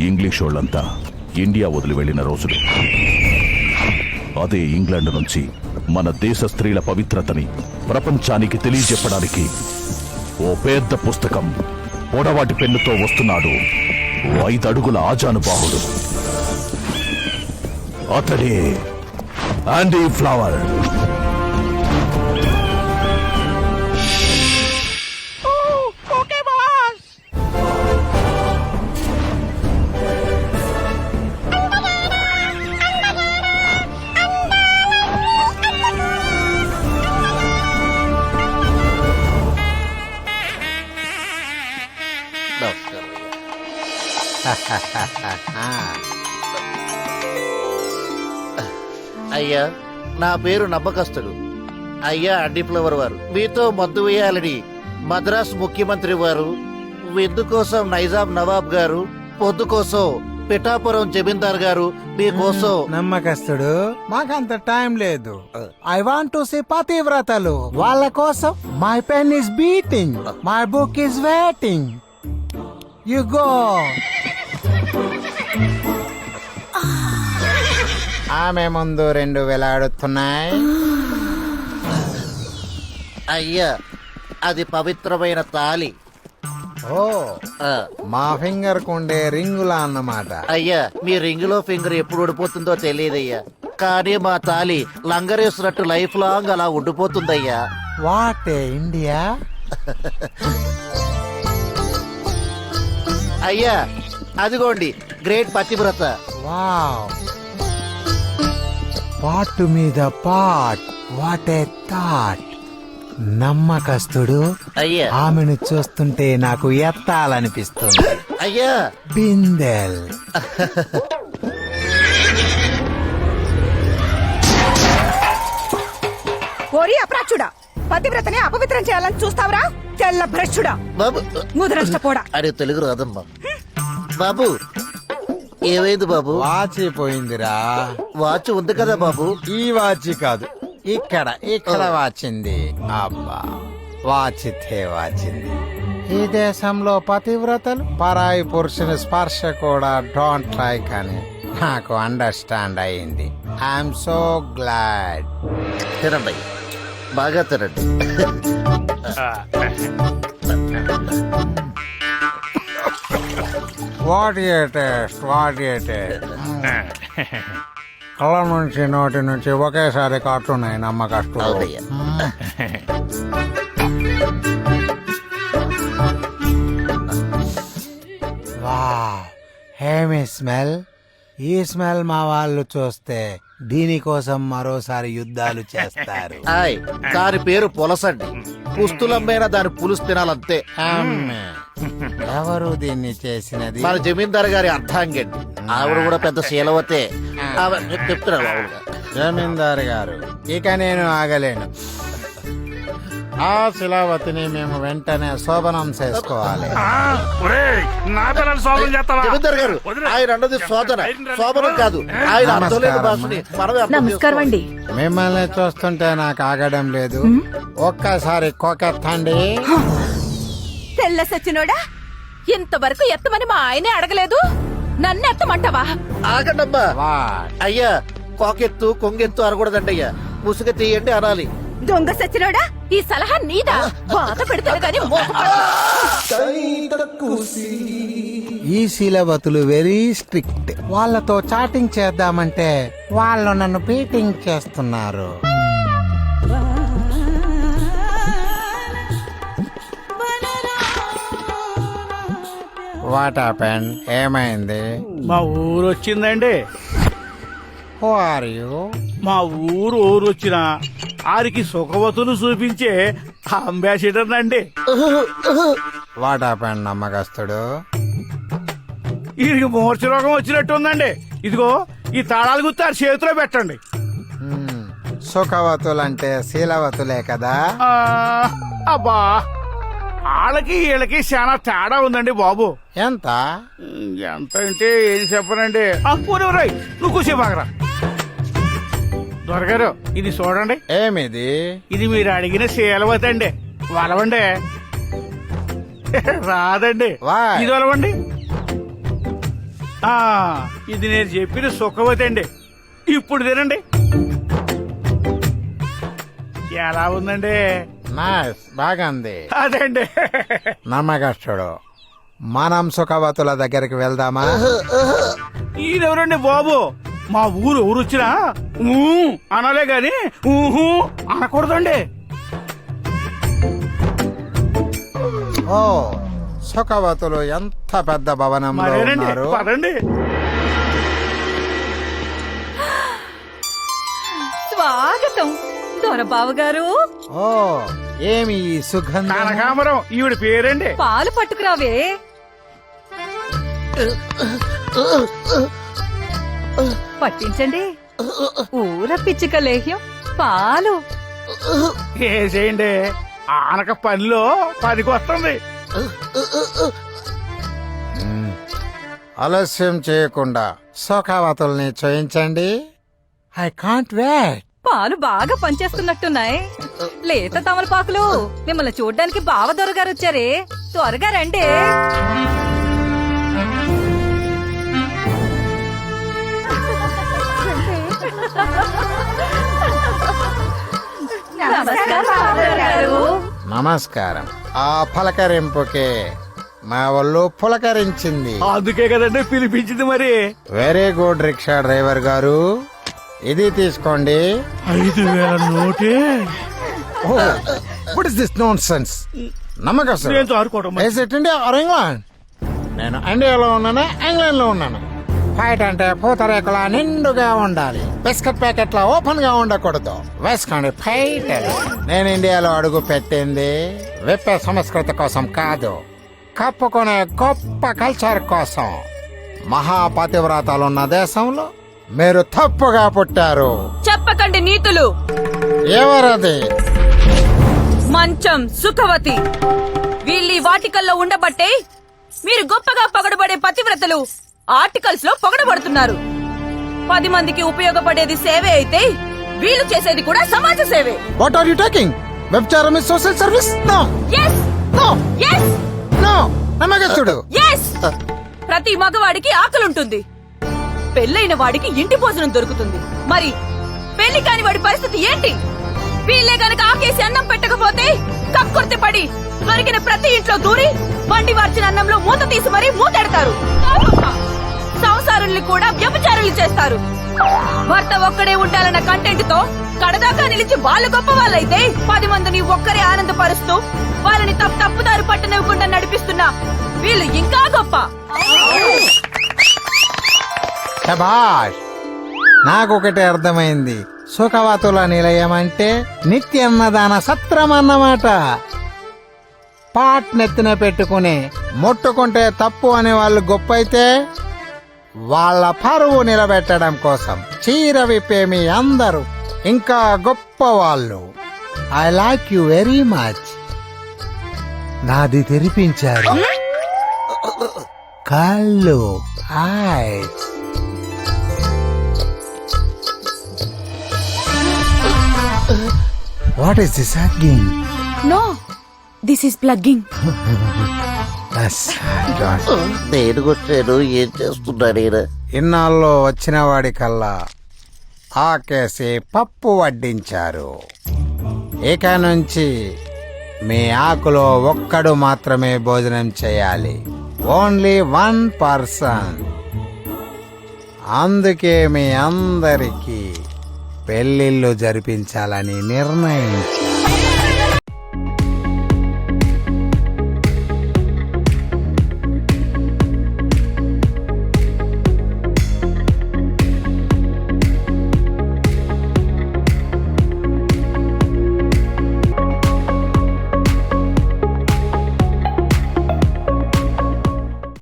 English వాళ్ళంతా India వదిలి వెళ్లిన రోజులు. అదే ఇంగ్లాండ్ నుంచి మన దేశ స్త్రీల పవిత్రతని ప్రపంచానికి తెలియజెప్పడానికి ఓ పెద్ద పుస్తకం పొడవాటి పెన్నుతో వస్తున్నాడు 5 అడుగుల ఆజానుబాహుడు. అతడే ఆండీ ఫ్లవర్. అయ్యా, నా పేరు నమ్మకస్తుడు. అయ్యా అండి ఫ్లవర్ వారు మీతో మద్దు వేయాలని మద్రాస్ ముఖ్యమంత్రి వారు, విందు కోసం నైజాం నవాబ్ గారు, పొద్దు కోసం పిఠాపురం జమీందార్ గారు మీకోసం. నమ్మకస్తుడు, మాకంత టైం లేదు. ఐ వాంట్ టు సీ పతివ్రతలు. వాళ్ళ కోసం my pen is beating, my book is waiting. You go. ఆమె ముందు 2 వేలాడుతున్నాయి. అయ్యా, అది పవిత్రమైన తాళి. ఓ, ఆ, మా ఫింగర్ కుండే రింగులా అన్నమాట. అయ్యా, మీ రింగులో ఫింగర్ ఎప్పుడు ఊడిపోతుందో తెలియదయ్యా, కానీ మా తాళి లంగరేసినట్టు లైఫ్ లాంగ్ అలా ఉండిపోతుందయ్యా. What India. అయ్యా, అదిగోండి గ్రేట్ పతివ్రత. వావ్, పాటు మీద పాట్. What a thought. నమ్మకస్తుడు, అయ్యా ఆమెను చూస్తుంటే నాకు ఎత్తాలనిపిస్తుంది. అయ్యా, బిందెల్. ఓరి అప్రాచుడా, పతివ్రతని అపవిత్రం చేయాలని చూస్తావురా తెల్ల భ్రష్టుడా, బాబు ముదరష్టపోడా. అరే తెలుగు రాదమ్మా. బాబు ఏమైంది బాబు? వాచిపోయిందిరా. వాచ్ ఉంది కదా బాబు. ఈ వాచి కాదు, ఇక్కడ వాచింది. అబ్బా, వాచితే వాచింది. ఈ దేశంలో పతివ్రతలు పరాయి పురుషుని స్పర్శ కూడా డోంట్ లైక్ అని నాకు అండర్స్టాండ్ అయింది. I'm so glad. తినండి, బాగా తినండి. What a taste, what a taste. కళ్ళ నుంచి నోటి నుంచి ఒకేసారి కాటున్నాయి నమ్మకస్తుడు. అవునయ్యా. వావ్, హేమి స్మెల్. ఈ స్మెల్ మా వాళ్ళు చూస్తే దీనికోసం మరోసారి యుద్ధాలు చేస్తారు. ఆయ్, దాని పేరు పులసండి. పుస్తులమ్మైనా దాని పులుసు తినాలంతే. అమ్మే. ఎవరు దీన్ని చేసినది? మన జమీందార్ గారి అర్థాంగండి. ఆవిడ కూడా పెద్ద శీలవతే. చెప్తున్నారు బాబుగా. జమీందారు గారు, ఇక నేను ఆగలేను. ఆ శిలావతిని మేము వెంటనే శోభనం చేసుకోవాలి. జమీందార్ గారు, ఆయన అన్నది శోధన, శోభనం కాదు. ఆయన అర్థం లేని భాషని మనమే అర్థం నమస్కారం అండి. మిమ్మల్ని చూస్తుంటే నాకు ఆగడం లేదు. ఒక్కసారి కోకెత్తండి. తెల్ల సచ్చినోడా, ఇంతవరకు ఎత్తమని మా ఆయనే అడగలేదు, నన్ను ఎత్తమంటావా? ఆగండమ్మా. వాట్? అయ్యా, కోకెత్తు కొంగెత్తు అనకూడదండి అయ్యా, ముసుగు తీయండి అనాలి. దొంగ సచ్చినోడా, ఈ సలహా నీదా? బాధ పెడతాను గాని ఈ శీలవతులు వెరీ స్ట్రిక్ట్. వాళ్ళతో చాటింగ్ చేద్దామంటే వాళ్ళు నన్ను బీటింగ్ చేస్తున్నారు. What happened? ఏమైంది? మా ఊరు వచ్చిందండి. Who are you? మా ఊరు వచ్చిన ఆరికి సుఖవతులు చూపించే అంబాసిడర్ అండి. వాట్ హ్యాపెండ్ నమ్మకస్తుడు? వీరికి మూర్ఛ రోగం వచ్చినట్టు ఉందండి. ఇదిగో ఈ తాళాలు గుర్తు ఆ చేతిలో పెట్టండి. సుఖవతులంటే శీలవతులే కదా. అబ్బా, వాళ్ళకి వీళ్ళకి చాలా తేడా ఉందండి బాబు. ఎంత? ఎంత అంటే ఏం చెప్పనండి. ఊరై నువ్వు కూసేపాకరా. దొరగారు, ఇది చూడండి. ఏమిది? ఇది మీరు అడిగిన శీలవతి అండి. వలవండి. రాదండి. Why? ఇది వలవండి. ఆ, ఇది నేను చెప్పిన సుఖవతి అండి. ఇప్పుడు తినండి. ఎలా ఉందండి? నైస్, బాగుంది. అదండి. నమ్మకస్తుడు. మనం సుఖవతుల దగ్గరికి వెళ్దామా? ఈయనెవరండి బాబు? మా ఊరు వచ్చినా అనాలే గాని ఊహు అనకూడదండి. ఓ, సుఖవతులు ఎంత పెద్ద భవనంలో మరేనండి, ఉన్నారు. పదండి. స్వాగతం దొరబాబు గారు. ఓ, ఏమి ఈ సుగంధం? కనకాంబరం ఈవిడ పేరండి. పాలు పట్టుకురావే. పట్టించండి. ఊర పిచ్చిక లేహ్యం పాలు. వేసేయండి. ఆనక పనిలో పనికి వస్తుంది. ఆలస్యం చేయకుండా సుఖవతుల్ని చేయించండి. I can't wait. పాలు బాగా పనిచేస్తున్నట్టున్నాయి. లేత తమలపాకులు. మిమ్మల్ని చూడ్డానికి బావ దొరగారు వచ్చారే, త్వరగా రండి. నమస్కారం బావగారు. నమస్కారం. ఆ పలకరింపుకే మా వాళ్ళు పులకరించింది. అందుకే కదండి పిలిపించింది. మరి వెరీ గుడ్ రిక్షా డ్రైవర్ గారు, ఇది తీసుకోండి. 5,000 నోటే. What is this nonsense? నమ్మకం నేను ఆడుకోవడం ఇంగ్లాండ్. నేను ఇండియాలో ఉన్నాను, ఇంగ్లాండ్ లో ఉన్నాను. ఫైట్ అంటే పూతరేకులా నిండుగా ఉండాలి, బిస్కెట్ ప్యాకెట్ లా ఓపెన్ గా ఉండకూడదు. వేసుకోండి ఫైట్. నేను ఇండియాలో అడుగు పెట్టింది విప్పే సంస్కృతి కోసం కాదు, కప్పుకునే గొప్ప కల్చర్ కోసం. మహాపతివ్రతలున్న దేశంలో మీరు తప్పుగా పుట్టారు. చెప్పకండి నీతులు. ఎవరది? మంచం సుఖవతి. వీళ్ళీ వాటికల్లో ఉండబట్టే మీరు గొప్పగా పొగడబడే పతివ్రతలు ఆర్టికల్స్ లో పొగడబడుతున్నారు. 10 మందికి ఉపయోగపడేది సేవే అయితే వీళ్ళు చేసేది కూడా సమాజ సేవే. What are you talking? వ్యభిచారం is social service? No yes no yes no. నమ్మకస్తుడు. ఎస్. ప్రతి మగవాడికి ఆకలుంటుంది, పెళ్ళైన వాడికి ఇంటి భోజనం దొరుకుతుంది. మరి పెళ్లి కాని వాడి పరిస్థితి ఏంటి? వీళ్ళే గనక ఆకేసి అన్నం పెట్టకపోతే కక్కుర్తి పడి దొరికిన ప్రతి ఇంట్లో దూరి వండి వార్చిన అన్నంలో మూత తీసి మరీ మూతెడతారు. సంసారుల్ని కూడా వ్యభిచారులు చేస్తారు. భర్త ఒక్కడే ఉండాలన్న కంటెంట్ తో కడదాకా నిలిచి వాళ్ళు గొప్ప వాళ్ళైతే 10 మందిని ఒక్కరే ఆనందపరుస్తూ వాళ్ళని తప్పుదారి పట్టనివ్వకుండా నడిపిస్తున్నా వీళ్ళు ఇంకా గొప్ప. శభాష్. నాకొకటి అర్థమైంది. సుఖవతుల నిలయం అంటే నిత్యన్నదాన సత్రం అన్నమాట. పాట్ నెత్తిన పెట్టుకుని ముట్టుకుంటే తప్పు అనే వాళ్ళు గొప్ప అయితే, వాళ్ళ పరువు నిలబెట్టడం కోసం చీర విప్పే మీ అందరూ ఇంకా గొప్ప వాళ్ళు. I like you very much. నాది తెరిపించారు కళ్ళు, eyes. What is this again? No, this is plugging. నేను వచ్చాను, ఏం చేస్తున్నాడు ఈయన? ఇన్నాళ్ళు వచ్చిన వాడికల్లా ఆకేసి పప్పు వడ్డించారు. ఇక నుంచి మీ ఆకులో ఒక్కడు మాత్రమే భోజనం చేయాలి. Only 1 person. అందుకే మీ అందరికీ పెళ్లిళ్ళు జరిపించాలని నిర్ణయించారు.